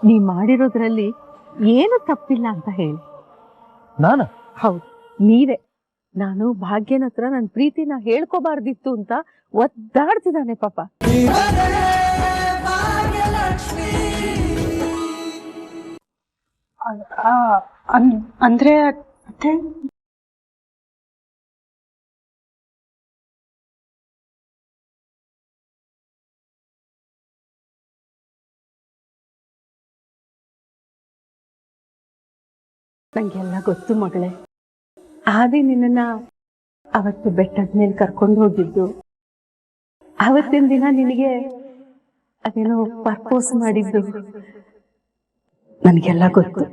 ನೀ ಮಾಡಿರೋದ್ರಲ್ಲಿ ಏನು ತಪ್ಪಿಲ್ಲ ಅಂತ ಹೇಳಿ. ನಾನ? ಹೌದು, ನೀವೇ. ನಾನು ಭಾಗ್ಯನ ಹತ್ರ ನನ್ನ ಪ್ರೀತಿನ ಹೇಳ್ಕೋಬಾರ್ದಿತ್ತು ಅಂತ ಒದ್ದಾಡ್ತಿದ್ದಾನೆ ಪಾಪ. ಅಂದ್ರೆ ನಂಗೆಲ್ಲ ಗೊತ್ತು ಮಗಳೇ. ಆದಿ ನಿನ್ನ ಅವತ್ತು ಬೆಟ್ಟದ ಮೇಲೆ ಕರ್ಕೊಂಡು ಹೋಗಿದ್ದು, ಅವತ್ತಿನ ದಿನ ನಿನಗೆ ಅದೇನೋ ಪರ್ಪೋಸ್ ಮಾಡಿದ್ದು ನನಗೆಲ್ಲ ಗೊತ್ತು.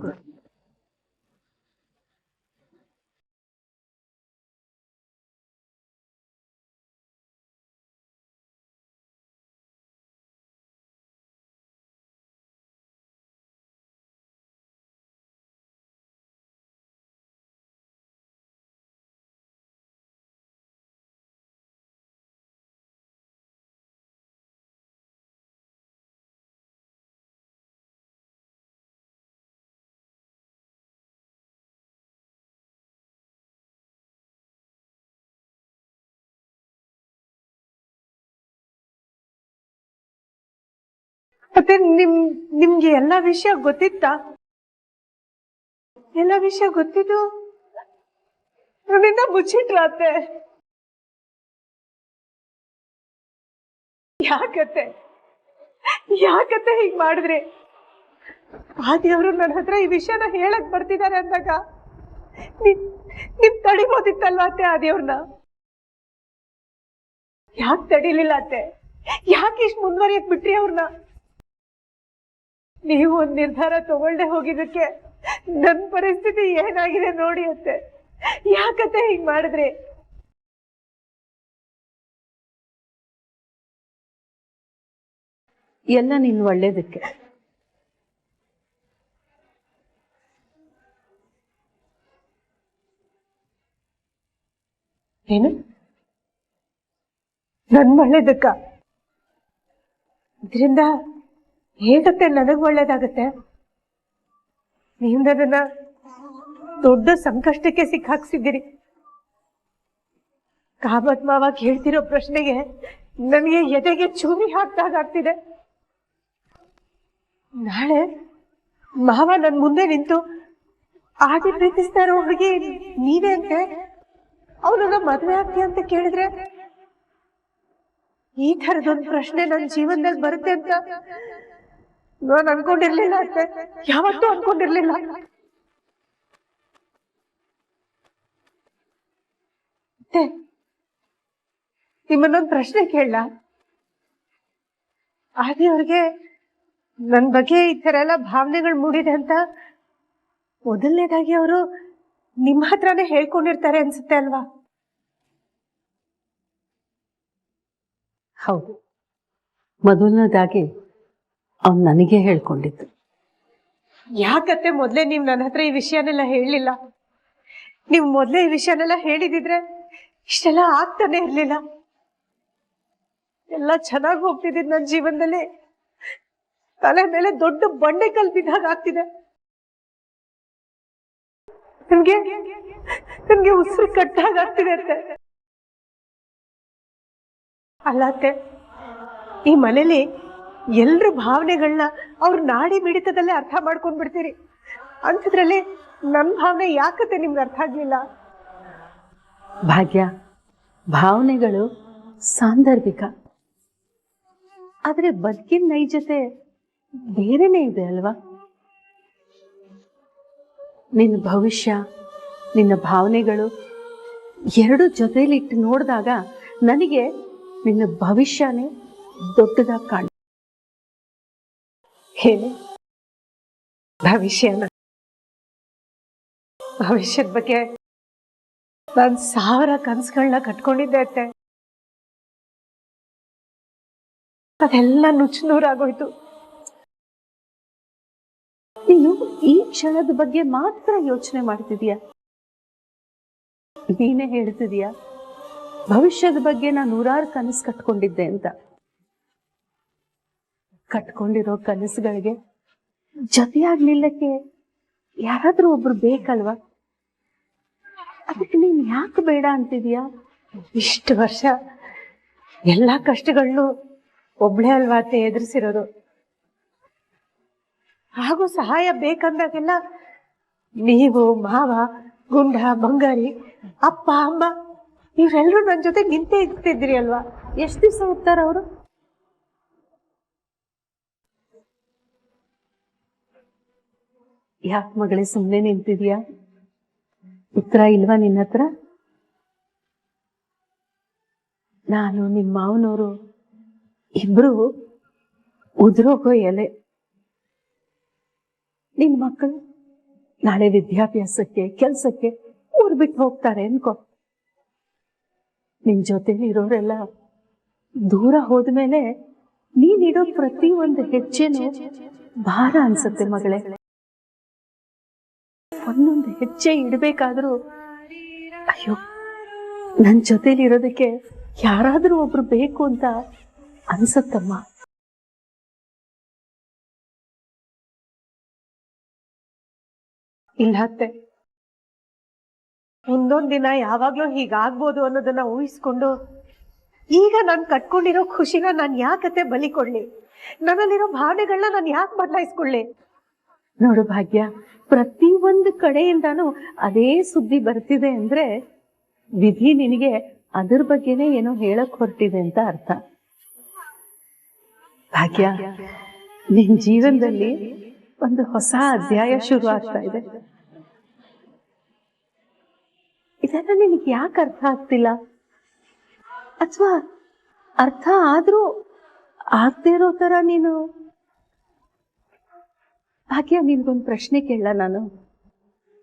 ಮತ್ತೆ ನಿಮ್ಗೆ ಎಲ್ಲ ವಿಷಯ ಗೊತ್ತಿತ್ತಾ? ಎಲ್ಲ ವಿಷಯ ಗೊತ್ತಿದ್ದು ನನ್ನಿಂದ ಮುಚ್ಚಿಟ್ರಾತೆ. ಯಾಕತ್ತೆ ಹೀಗ್ ಮಾಡಿದ್ರಿ? ಆದಿಯವರು ನನ್ನ ಹತ್ರ ಈ ವಿಷಯನ ಹೇಳಕ್ ಬರ್ತಿದ್ದಾರೆ ಅಂದಾಗ ನಿಮ್ ತಡಿಬೋದಿತ್ತಲ್ವಾ ಅತ್ತೆ? ಆದಿಯವ್ರನ್ನ ಯಾಕೆ ತಡಿಲಿಲ್ಲ ಅತ್ತೆ? ಯಾಕೆ ಇಷ್ಟು ಮುಂದುವರಿಯಕ್ ಬಿಟ್ರಿ ಅವ್ರನ್ನ? ನೀವು ಒಂದ್ ನಿರ್ಧಾರ ತಗೊಳ್ದೆ ಹೋಗಿದ್ದಕ್ಕೆ ನನ್ ಪರಿಸ್ಥಿತಿ ಏನಾಗಿದೆ ನೋಡಿ ಅತ್ತೆ. ಯಾಕತ್ತೆ ಹೀಗ್ ಮಾಡಿದ್ರಿ? ಎಲ್ಲ ನಿನ್ ಒಳ್ಳೇದಕ್ಕೆ. ಏನು ನನ್ ಒಳ್ಳೇದಕ್ಕ? ಇದರಿಂದ ಹೇಗತ್ತೆ ನನಗ್ ಒಳ್ಳೇದಾಗತ್ತೆ? ನೀವು ನನ್ನ ದೊಡ್ಡ ಸಂಕಷ್ಟಕ್ಕೆ ಸಿಕ್ಕಾಕ್ಸಿದ್ದೀರಿ. ಕಾಮತ್ ಮಾವ ಕೇಳ್ತಿರೋ ಪ್ರಶ್ನೆಗೆ ನನಗೆ ಎದೆಗೆ ಚೂರಿ ಹಾಕ್ದಾಗ್ತಿದೆ. ನಾಳೆ ಮಾವ ನನ್ ಮುಂದೆ ನಿಂತು ಆದಿ ಪ್ರೀತಿಸ್ತಾ ಇರೋ ಹುಡುಗಿ ನೀವೇ ಅಂತೆ, ಅವನನ್ನ ಮದುವೆ ಆಗ್ತೀಯ ಅಂತ ಕೇಳಿದ್ರೆ ಈ ತರದೊಂದು ಪ್ರಶ್ನೆ ನನ್ನ ಜೀವನದಲ್ಲಿ ಬರುತ್ತೆ ಅಂತ ನಾನು ಅನ್ಕೊಂಡಿರ್ಲಿಲ್ಲ ಅತ್ತೆ. ಯಾವತ್ತೂ ಅನ್ಕೊಂಡಿರ್ಲಿಲ್ಲ. ನಿಮ್ಮನ್ನೊಂದು ಪ್ರಶ್ನೆ ಕೇಳಲ್ಲ? ಆದಿ ಅವ್ರಿಗೆ ನನ್ ಬಗ್ಗೆ ಈ ತರ ಎಲ್ಲ ಭಾವನೆಗಳು ಮೂಡಿದೆ ಅಂತ ಮೊದಲನೇದಾಗಿ ಅವರು ನಿಮ್ಮ ಹತ್ರನೇ ಹೇಳ್ಕೊಂಡಿರ್ತಾರೆ ಅನ್ಸುತ್ತೆ ಅಲ್ವಾ? ಹೌದು, ಮೊದಲನೇದಾಗಿ ಅವ್ನು ನನಗೆ ಹೇಳ್ಕೊಂಡಿದ್ದು. ಯಾಕತ್ತೆ ಮೊದ್ಲೇ ನೀವ್ ನನ್ನ ಹತ್ರ ಈ ವಿಷಯನೆಲ್ಲ ಹೇಳಲಿಲ್ಲ? ನೀವು ಮೊದ್ಲೇ ಈ ವಿಷಯನೆಲ್ಲ ಹೇಳಿದಿದ್ರೆ ಇಷ್ಟೆಲ್ಲ ಆಗ್ತಾನೆ ಇರ್ಲಿಲ್ಲ. ಎಲ್ಲ ಚೆನ್ನಾಗಿ ಹೋಗ್ತಿದ್ದಿದ್ ನನ್ನ ಜೀವನದಲ್ಲಿ ತಲೆ ಮೇಲೆ ದೊಡ್ಡ ಬಂಡೆ ಕಲ್ ಬಿದ್ದಾಗ ಆಗ್ತಿದೆ. ನನ್ಗೆ ಉಸಿರು ಕಟ್ಟಾಗ ಆಗ್ತಿದೆ ಅತ್ತೆ. ಅಲ್ಲ ಅತ್ತೆ, ಈ ಮನೇಲಿ ಎಲ್ರ ಭಾವನೆಗಳನ್ನ ಅವ್ರ ನಾಡಿ ಮಿಡಿತದಲ್ಲೇ ಅರ್ಥ ಮಾಡ್ಕೊಂಡ್ ಬಿಡ್ತೀರಿ. ಅಂಥದ್ರಲ್ಲಿ ನನ್ನ ಭಾವನೆ ಯಾಕತ್ತೆ ನಿಮ್ಗೆ ಅರ್ಥ ಆಗ್ಲಿಲ್ಲ? ಭಾಗ್ಯ, ಭಾವನೆಗಳು ಸಾಂದರ್ಭಿಕ, ಆದ್ರೆ ಬದುಕಿನ ನೈಜತೆ ಬೇರೆನೇ ಇದೆ ಅಲ್ವಾ? ನಿನ್ನ ಭವಿಷ್ಯ, ನಿನ್ನ ಭಾವನೆಗಳು ಎರಡು ಜೊತೆಲಿಟ್ಟು ನೋಡಿದಾಗ ನನಗೆ ನಿನ್ನ ಭವಿಷ್ಯನೇ ದೊಡ್ಡದಾಗಿ ಕಾಣ. ಹೇಳಿ, ಭವಿಷ್ಯದ ಬಗ್ಗೆ ನಾನು 1000 ಕನಸುಗಳನ್ನ ಕಟ್ಕೊಂಡಿದ್ದೆ ಅತ್ತೆ. ಅದೆಲ್ಲ ನುಚ್ಚುನೂರಾಗೋಯ್ತು. ನೀನು ಈ ಕ್ಷಣದ ಬಗ್ಗೆ ಮಾತ್ರ ಯೋಚನೆ ಮಾಡ್ತಿದೀಯ. ನೀನೇ ಹೇಳ್ತಿದೀಯ ಭವಿಷ್ಯದ ಬಗ್ಗೆ ನಾನು 100 ಕನಸು ಕಟ್ಕೊಂಡಿದ್ದೆ ಅಂತ. ಕಟ್ಕೊಂಡಿರೋ ಕನಸುಗಳಿಗೆ ಜೊತೆಯಾಗಿ ನಿಲ್ಲಕ್ಕೆ ಯಾರಾದ್ರೂ ಒಬ್ರು ಬೇಕಲ್ವಾ? ಅದಕ್ಕೆ ನೀನ್ ಯಾಕೆ ಬೇಡ ಅಂತಿದ್ಯಾ? ಇಷ್ಟು ವರ್ಷ ಎಲ್ಲಾ ಕಷ್ಟಗಳನ್ನು ಒಬ್ಳೇ ಅಲ್ವಾ ಅತ್ತೆ ಎದುರಿಸಿರೋದು. ಹಾಗೂ ಸಹಾಯ ಬೇಕಂದಾಗೆಲ್ಲ ನೀವು, ಮಾವ, ಗುಂಡ, ಬಂಗಾರಿ, ಅಪ್ಪ, ಅಮ್ಮ ಇವರೆಲ್ಲರೂ ನನ್ನ ಜೊತೆ ನಿಂತೇ ಇರ್ತಿದ್ರಿ ಅಲ್ವಾ? ಎಷ್ಟು ದಿವಸ ಹೋಗ್ತಾರ ಅವರು? ಯಾಕೆ ಮಗಳೇ ಸುಮ್ಮನೆ ನಿಂತಿದ್ಯಾ? ಉತ್ತರ ಇಲ್ವಾ ನಿನ್ನ ಹತ್ರ? ನಾನು ನಿಮ್ಮ ಮಾವನವರು ಇಬ್ರು ಉದುರೋಗೋ ಎಲೆ. ನಿನ್ ಮಕ್ಕಳು ನಾಳೆ ವಿದ್ಯಾಭ್ಯಾಸಕ್ಕೆ ಕೆಲ್ಸಕ್ಕೆ ಊರ್ ಬಿಟ್ಟು ಹೋಗ್ತಾರೆ ಅನ್ಕೋ. ನಿನ್ ಜೊತೆಲಿ ಇರೋರೆಲ್ಲ ದೂರ ಹೋದ್ಮೇಲೆ ನೀನಿಡೋ ಪ್ರತಿ ಒಂದು ಹೆಜ್ಜೆನೂ ಭಾರ ಅನ್ಸತ್ತೆ ಮಗಳೇ. ಒಂದೊಂದು ಹೆಜ್ಜೆ ಇಡ್ಬೇಕಾದ್ರೂ ಅಯ್ಯೋ ನನ್ ಜೊತೆಲಿ ಇರೋದಕ್ಕೆ ಯಾರಾದ್ರೂ ಒಬ್ರು ಬೇಕು ಅಂತ ಅನ್ಸತ್ತಮ್ಮ. ಇಲ್ಲ ಅತ್ತೆ, ಮುಂದೊಂದ್ ದಿನ ಯಾವಾಗ್ಲೂ ಹೀಗಾಗ್ಬೋದು ಅನ್ನೋದನ್ನ ಊಹಿಸ್ಕೊಂಡು ಈಗ ನಾನ್ ಕಟ್ಕೊಂಡಿರೋ ಖುಷಿನ ನಾನ್ ಯಾಕತ್ತೆ ಬಲಿ ಕೊಡ್ಲಿ? ನನ್ನಲ್ಲಿರೋ ಭಾವನೆಗಳನ್ನ ನಾನ್ ಯಾಕೆ ಬದಲಾಯಿಸ್ಕೊಳ್ಳಿ? ನೋಡು ಭಾಗ್ಯ, ಪ್ರತಿ ಒಂದು ಕಡೆಯಿಂದಾನು ಅದೇ ಸುದ್ದಿ ಬರ್ತಿದೆ ಅಂದ್ರೆ ವಿಧಿ ನಿನಗೆ ಅದ್ರ ಬಗ್ಗೆನೇ ಏನೋ ಹೇಳಕ್ ಹೊರಟಿದೆ ಅಂತ ಅರ್ಥ. ಭಾಗ್ಯ, ನಿನ್ ಜೀವನದಲ್ಲಿ ಒಂದು ಹೊಸ ಅಧ್ಯಾಯ ಶುರು ಆಗ್ತಾ ಇದೆ. ಇದೆಲ್ಲ ನಿನಗೆ ಯಾಕೆ ಅರ್ಥ ಆಗ್ತಿಲ್ಲ? ಅಥವಾ ಅರ್ಥ ಆದ್ರೂ ಆಗದೆ ಇರೋ ತರ ನೀನು. ಭಾಗ್ಯ, ನಿನ್ಗೊಂದು ಪ್ರಶ್ನೆ ಕೇಳ ನಾನು.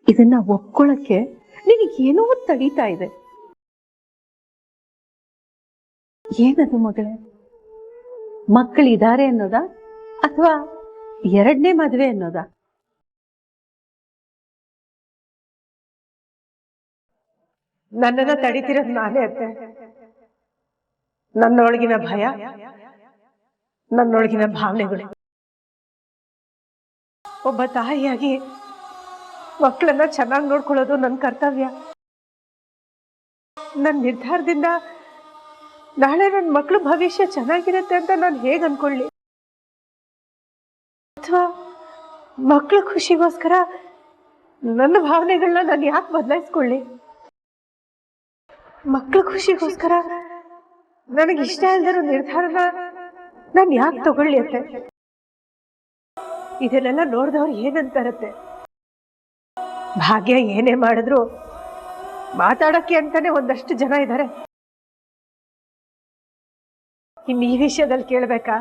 ಇದನ್ನ ಒಪ್ಕೊಳ್ಳಕ್ಕೆ ನಿನಗೇನೋ ತಡೀತಾ ಇದೆ. ಏನದು ಮಗಳೇ? ಮಕ್ಕಳಿದ್ದಾರೆ ಅನ್ನೋದಾ ಅಥವಾ ಎರಡನೇ ಮದುವೆ ಅನ್ನೋದಾ? ನನ್ನನ್ನ ತಡಿತಿರೋದು ನಾನೇ ಅತ್ತೆ. ನನ್ನೊಳಗಿನ ಭಯ, ನನ್ನೊಳಗಿನ ಭಾವನೆಗಳು. ಒಬ್ಬ ತಾಯಿಯಾಗಿ ಮಕ್ಕಳನ್ನ ಚೆನ್ನಾಗಿ ನೋಡ್ಕೊಳ್ಳೋದು ನನ್ನ ಕರ್ತವ್ಯ. ನನ್ನ ನಿರ್ಧಾರದಿಂದ ನಾಳೆ ನನ್ನ ಮಕ್ಕಳು ಭವಿಷ್ಯ ಚೆನ್ನಾಗಿರುತ್ತೆ ಅಂತ ನಾನು ಹೇಗೆ ಅನ್ಕೊಳ್ಳಿ? ಅಥವಾ ಮಕ್ಕಳ ಖುಷಿಗೋಸ್ಕರ ನನ್ನ ಭಾವನೆಗಳನ್ನ ನಾನು ಯಾಕೆ ಬದಲಾಯಿಸ್ಕೊಳ್ಳಿ? ಮಕ್ಕಳ ಖುಷಿಗೋಸ್ಕರ ನನಗೆ ಇಷ್ಟ ಇಲ್ಲದಿರೋ ನಿರ್ಧಾರನ ನಾನು ಯಾಕೆ ತಗೊಳ್ಳಿ ಅತ್ತೆ? ಇದನ್ನೆಲ್ಲ ನೋಡಿದವ್ರು ಏನಂತಾರತ್ತೆ? ಭಾಗ್ಯ ಏನೇ ಮಾಡಿದ್ರು ಮಾತಾಡಕ್ಕೆ ಅಂತಾನೆ ಒಂದಷ್ಟು ಜನ ಇದ್ದಾರೆ. ಇನ್ನು ಈ ವಿಷಯದಲ್ಲಿ ಕೇಳ್ಬೇಕಾ?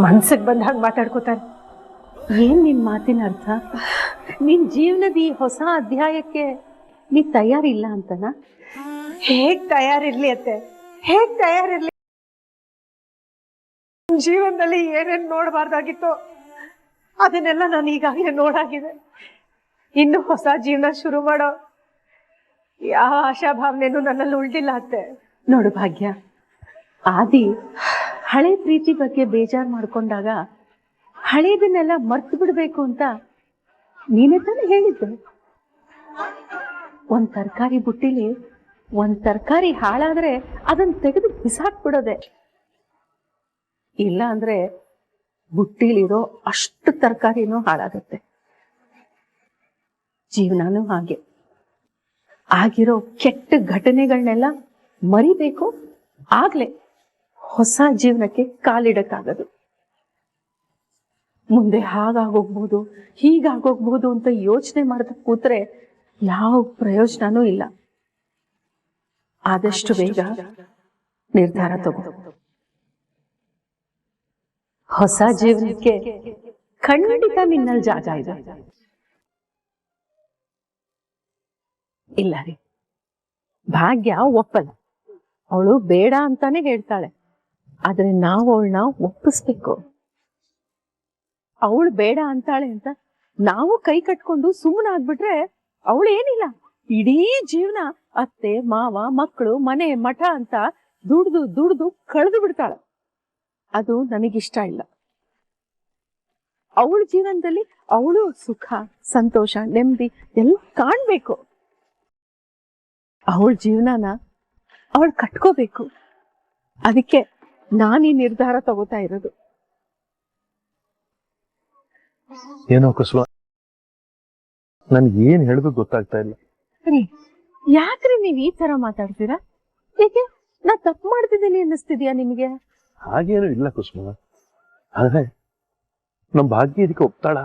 ಮನ್ಸಿಗೆ ಬಂದ ಹಾಗೆ ಮಾತಾಡ್ಕೋತಾರೆ. ಏನ್ ನಿನ್ ಮಾತಿನ ಅರ್ಥ? ನಿನ್ ಜೀವನದ ಈ ಹೊಸ ಅಧ್ಯಾಯಕ್ಕೆ ನೀ ತಯಾರಿಲ್ಲ ಅಂತನಾ? ಹೇಗ್ ತಯಾರಿರ್ಲಿ ಅತ್ತೆ, ಹೇಗ್ ತಯಾರಿರ್ಲಿ? ಜೀವನದಲ್ಲಿ ಏನೇನ್ ನೋಡಬಾರ್ದಾಗಿತ್ತು ಅದನ್ನೆಲ್ಲ ನಾನು ಈಗಾಗಲೇ ನೋಡಾಗಿದೆ. ಇನ್ನು ಹೊಸ ಜೀವನ ಶುರು ಮಾಡೋ ಯಾವ ಆಶಾಭಾವನೆನೂ ನನ್ನಲ್ಲಿ ಉಳ್ದಿಲ್ಲ ಅತ್ತೆ. ನೋಡು ಭಾಗ್ಯ, ಆದಿ ಹಳೆ ಪ್ರೀತಿ ಬಗ್ಗೆ ಬೇಜಾರ್ ಮಾಡ್ಕೊಂಡಾಗ ಹಳೇದನ್ನೆಲ್ಲ ಮರ್ತು ಬಿಡ್ಬೇಕು ಅಂತ ನೀನೇ ತಾನೇ ಹೇಳಿದ್ದು. ಒಂದ್ ತರಕಾರಿ ಬುಟ್ಟಿಲಿ ಒಂದ್ ತರಕಾರಿ ಹಾಳಾದ್ರೆ ಅದನ್ನ ತೆಗೆದು ಬಿಸಾಕ್ಬಿಡೋದೆ. ಇಲ್ಲ ಅಂದ್ರೆ ಬುಟ್ಟಿಲಿರೋ ಅಷ್ಟು ತರಕಾರಿನೂ ಹಾಳಾಗತ್ತೆ. ಜೀವನನೂ ಹಾಗೆ. ಆಗಿರೋ ಕೆಟ್ಟ ಘಟನೆಗಳನ್ನೆಲ್ಲ ಮರಿಬೇಕು, ಆಗ್ಲೇ ಹೊಸ ಜೀವನಕ್ಕೆ ಕಾಲಿಡಕ್ಕಾಗದು. ಮುಂದೆ ಹಾಗಾಗೋಗ್ಬೋದು ಹೀಗಾಗೋಗ್ಬೋದು ಅಂತ ಯೋಚನೆ ಮಾಡ್ತಾ ಕೂತ್ರೆ ಯಾವ ಪ್ರಯೋಜನನೂ ಇಲ್ಲ. ಆದಷ್ಟು ಬೇಗ ನಿರ್ಧಾರ ತಗೋ. ಹೊಸ ಜೀವನಕ್ಕೆ ಖಂಡಿತ ನಿನ್ನಲ್ಲಿ ಜಾಗ ಇದೆ. ಇಲ್ಲ ರೀ, ಭಾಗ್ಯ ಒಪ್ಪಲ್ಲ. ಅವಳು ಬೇಡ ಅಂತಾನೆ ಹೇಳ್ತಾಳೆ. ಆದ್ರೆ ನಾವು ಅವಳನ್ನ ಒಪ್ಪಿಸ್ಬೇಕು. ಅವಳು ಬೇಡ ಅಂತಾಳೆ ಅಂತ ನಾವು ಕೈ ಕಟ್ಕೊಂಡು ಸುಮ್ಮನಾಗ್ಬಿಟ್ರೆ ಅವಳು ಏನಿಲ್ಲ, ಇಡೀ ಜೀವನ ಅತ್ತೆ ಮಾವ ಮಕ್ಕಳು ಮನೆ ಮಠ ಅಂತ ದುಡ್ದು ಕಳೆದು ಬಿಡ್ತಾಳೆ. ಅದು ನನಗಿಷ್ಟ ಇಲ್ಲ. ಅವಳ ಜೀವನದಲ್ಲಿ ಅವಳು ಸುಖ ಸಂತೋಷ ನೆಮ್ಮದಿ ಎಲ್ಲ ಕಾಣ್ಬೇಕು. ಅವಳ ಜೀವನನ ಅವಳು ಕಟ್ಕೋಬೇಕು. ಅದಕ್ಕೆ ನಾನೀ ನಿರ್ಧಾರ ತಗೋತಾ ಇರೋದು. ಏನೋ ಕುಸುಮ, ನನ್ಗೆ ಏನ್ ಹೇಳ್ಬೇಕು ಗೊತ್ತಾಗ್ತಾ ಇಲ್ಲ. ಯಾಕ್ರಿ ನೀವ್ ಈ ತರ ಮಾತಾಡ್ತೀರಾ? ಏಕೆ ನಾ ತಪ್ಪು ಮಾಡ್ತಿದ್ದೀನಿ ಅನ್ನಿಸ್ತಿದ್ಯಾ ನಿಮ್ಗೆ? ಹಾಗೇನು ಇಲ್ಲ ಕುಸುಮ, ಆದ್ರೆ ನಮ್ ಭಾಗ್ಯ ಇದಕ್ಕೆ ಒಪ್ತಾಳ?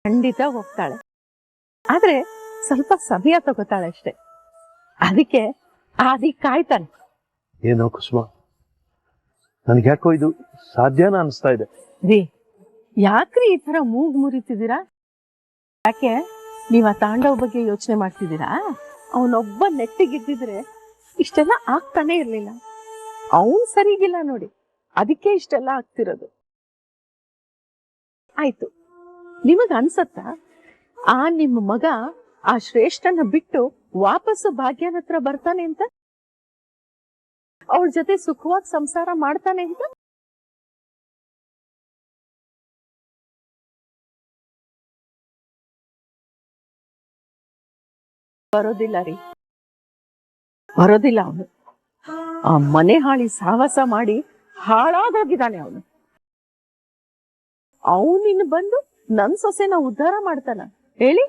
ಖಂಡಿತ ಹೋಗ್ತಾಳೆ, ಆದ್ರೆ ಸ್ವಲ್ಪ ಸಮಯ ತಗೋತಾಳೆ ಅಷ್ಟೆ. ಅದಕ್ಕೆ ಆದಿ ಕಾಯ್ತಾನೆ. ಏನೋ ಕುಸುಮ, ನನ್ಗೆ ಯಾಕೋ ಇದು ಸಾಧ್ಯನಾ ಅನಿಸ್ತಾ ಇದೆ. ರೀ, ಯಾಕ್ರಿ ಈ ತರ ಮೂಗ್ ಮುರಿತಿದ್ದೀರಾ? ಯಾಕೆ ನೀವ್ ಆ ತಾಂಡವ್ ಬಗ್ಗೆ ಯೋಚನೆ ಮಾಡ್ತಿದ್ದೀರಾ? ಅವನೊಬ್ಬ ನೆಟ್ಟಿಗಿದ್ದಿದ್ರೆ ಇಷ್ಟೆಲ್ಲ ಆಗ್ತಾನೆ ಇರ್ಲಿಲ್ಲ. ಅವನ್ ಸರಿಗಿಲ್ಲ ನೋಡಿ, ಅದಕ್ಕೆ ಇಷ್ಟೆಲ್ಲ ಆಗ್ತಿರೋದು. ಆಯ್ತು, ನಿಮಗ್ ಅನ್ಸತ್ತಾ ಆ ನಿಮ್ಮ ಮಗ ಆ ಶ್ರೇಷ್ಠನ ಬಿಟ್ಟು ವಾಪಸ್ಸು ಭಾಗ್ಯನ ಹತ್ರ ಬರ್ತಾನೆ ಅಂತ? ಅವಳ ಜೊತೆ ಸುಖವಾಗಿ ಸಂಸಾರ ಮಾಡ್ತಾನೆ ಅಂತ? ಬರೋದಿಲ್ಲ ರೀ, ಬರೋದಿಲ್ಲ. ಅವನು ಆ ಮನೆ ಹಾಳಿ ಸಾಹಸ ಮಾಡಿ ಹಾಳಾಗೋಗಿದ್ದಾನೆ. ಅವನಿನ್ನು ಬಂದು ನನ್ ಸೊಸೆನ ಉದ್ಧಾರ ಮಾಡ್ತಾನ ಹೇಳಿ?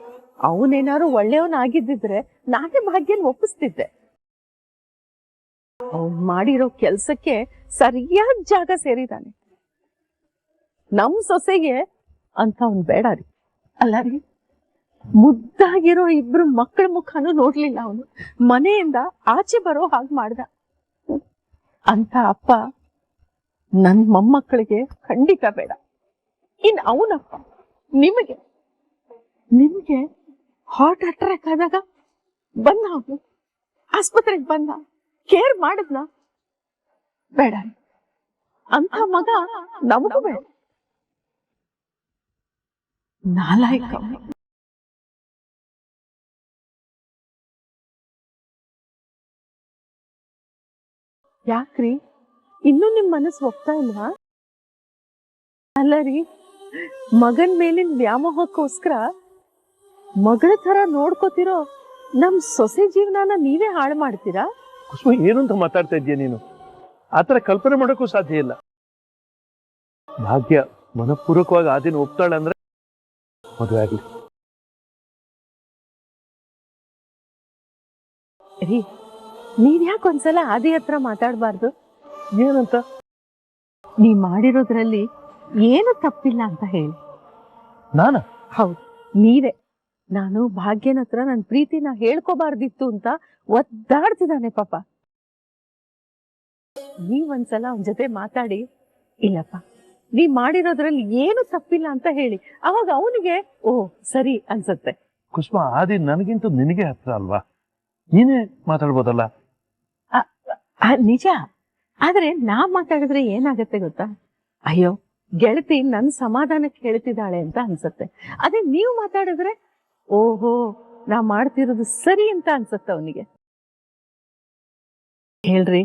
ಅವನೇನಾರು ಒಳ್ಳೆಯವನಾಗಿದ್ದಿದ್ರೆ ನಾನೇ ಭಾಗ್ಯನ ಒಪ್ಪಿಸ್ತಿದ್ದೆ. ಅವನ್ ಮಾಡಿರೋ ಕೆಲ್ಸಕ್ಕೆ ಸರಿಯಾದ ಜಾಗ ಸೇರಿದಾನೆ. ನಮ್ ಸೊಸೆಗೆ ಅಂತ ಅವನ್ ಬೇಡ ರೀ. ಅಲ್ಲ ರೀ, ಮುದ್ದಾಗಿರೋ ಇಬ್ರು ಮಕ್ಕಳ ಮುಖನೂ ನೋಡ್ಲಿಲ್ಲ ಅವನು. ಮನೆಯಿಂದ ಆಚೆ ಬರೋ ಹಾಗೆ ಮಾಡ್ದ. ಅಂತ ಅಪ್ಪ ನನ್ ಮೊಮ್ಮಕ್ಕಳಿಗೆ ಖಂಡಿತ ಬೇಡ. ಇನ್ ಅವನಪ್ಪ ನಿಮಗೆ ಹಾರ್ಟ್ ಅಟ್ಯಾಕ್ ಆದಾಗ ಬಂದ, ಅವನು ಆಸ್ಪತ್ರೆಗೆ ಬಂದ, ಕೇರ್ ಮಾಡಿದ್ನ? ಬೇಡ. ಅಂತ ಮಗ ನಮಗೂ ಬೇಡ. ನಾಲಾಯಕ. ಯಾಕ್ರಿ ಇನ್ನೂ ನಿಮ್ ಮನಸ್ಸು ಒಪ್ತಾ ಇಲ್ವಾ? ಅಲ್ಲ ರೀ, ಮಗನ್ ಮೇಲಿನ ವ್ಯಾಮೋಹಕ್ಕೋಸ್ಕರ ಮಗಳ ತರ ನೋಡ್ಕೋತಿರೋ ನಮ್ ಸೊಸೆ ಜೀವನನ ನೀವೇ ಹಾಳು ಮಾಡ್ತೀರಾ? ಕುಸುಮ, ಏನು ಅಂತ ಮಾತಾಡ್ತಾ ಇದ್ದೀಯ ನೀನು? ಆತರ ಕಲ್ಪನೆ ಮಾಡೋಕ್ಕೂ ಸಾಧ್ಯ ಇಲ್ಲ. ಭಾಗ್ಯ ಮನಪೂರ್ವಕವಾಗಿ ಆದಿನ ಒಪ್ತಾಳೆ ಅಂದ್ರೆ ಮದುವೆ ಆಗ್ಲಿ. ರೀ, ನೀವ್ ಯಾಕೆ ಒಂದ್ಸಲ ಆದಿ ಹತ್ರ ಮಾತಾಡ್ಬಾರ್ದು? ಏನಂತ? ನೀ ಮಾಡಿರೋದ್ರಲ್ಲಿ ಏನು ತಪ್ಪಿಲ್ಲ ಅಂತ ಹೇಳಿ. ನಾನ? ಹೌದು, ನೀವೇ. ನಾನು ಭಾಗ್ಯನ ಹತ್ರ ನನ್ ಪ್ರೀತಿನ ಹೇಳ್ಕೋಬಾರ್ದಿತ್ತು ಅಂತ ಒದ್ದಾಡ್ತಿದ್ದಾನೆ ಪಾಪ. ನೀವೊಂದ್ಸಲ ಅವನ ಜೊತೆ ಮಾತಾಡಿ, ಇಲ್ಲಪ್ಪ ನೀ ಮಾಡಿರೋದ್ರಲ್ಲಿ ಏನು ತಪ್ಪಿಲ್ಲ ಅಂತ ಹೇಳಿ. ಅವಾಗ ಅವನಿಗೆ ಓಹ್ ಸರಿ ಅನ್ಸತ್ತೆ. ಕುಸುಮ, ಆದಿ ನನಗಿಂತ ನಿನಗೆ ಹತ್ರ ಅಲ್ವಾ? ನೀನೇ ಮಾತಾಡ್ಬೋದಲ್ಲ? ನಿಜ, ಆದ್ರೆ ನಾ ಮಾತಾಡಿದ್ರೆ ಏನಾಗತ್ತೆ ಗೊತ್ತಾ? ಅಯ್ಯೋ ಗೆಳತಿ ನನ್ ಸಮಾಧಾನಕ್ಕೆ ಹೇಳ್ತಿದ್ದಾಳೆ ಅಂತ ಅನ್ಸತ್ತೆ. ಅದೇ ನೀವು ಮಾತಾಡಿದ್ರೆ ಓಹೋ ನಾ ಮಾಡ್ತಿರೋದು ಸರಿ ಅಂತ ಅನ್ಸತ್ತೆ ಅವನಿಗೆ. ಹೇಳ್ರಿ,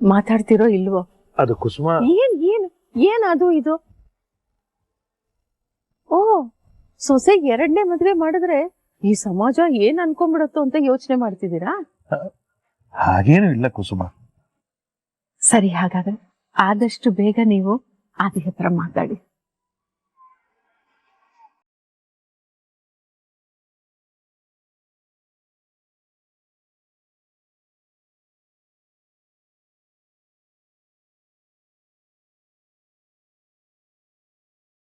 ಮಾತಾಡ್ತಿರೋ ಇಲ್ವೋ? ಅದು ಕುಸುಮ, ಏನ್ ಅದು ಇದು? ಓ, ಸೊಸೆಗೆ ಎರಡನೇ ಮದ್ವೆ ಮಾಡಿದ್ರೆ ಈ ಸಮಾಜ ಏನ್ ಅನ್ಕೊಂಡ್ಬಿಡತ್ತೋ ಅಂತ ಯೋಚನೆ ಮಾಡ್ತಿದ್ದೀರಾ? ಹಾಗೇನು ಇಲ್ಲ ಕುಸುಮ. ಸರಿ, ಹಾಗಾದ್ರೆ ಆದಷ್ಟು ಬೇಗ ನೀವು ಆದಿ ಹತ್ರ ಮಾತಾಡಿ.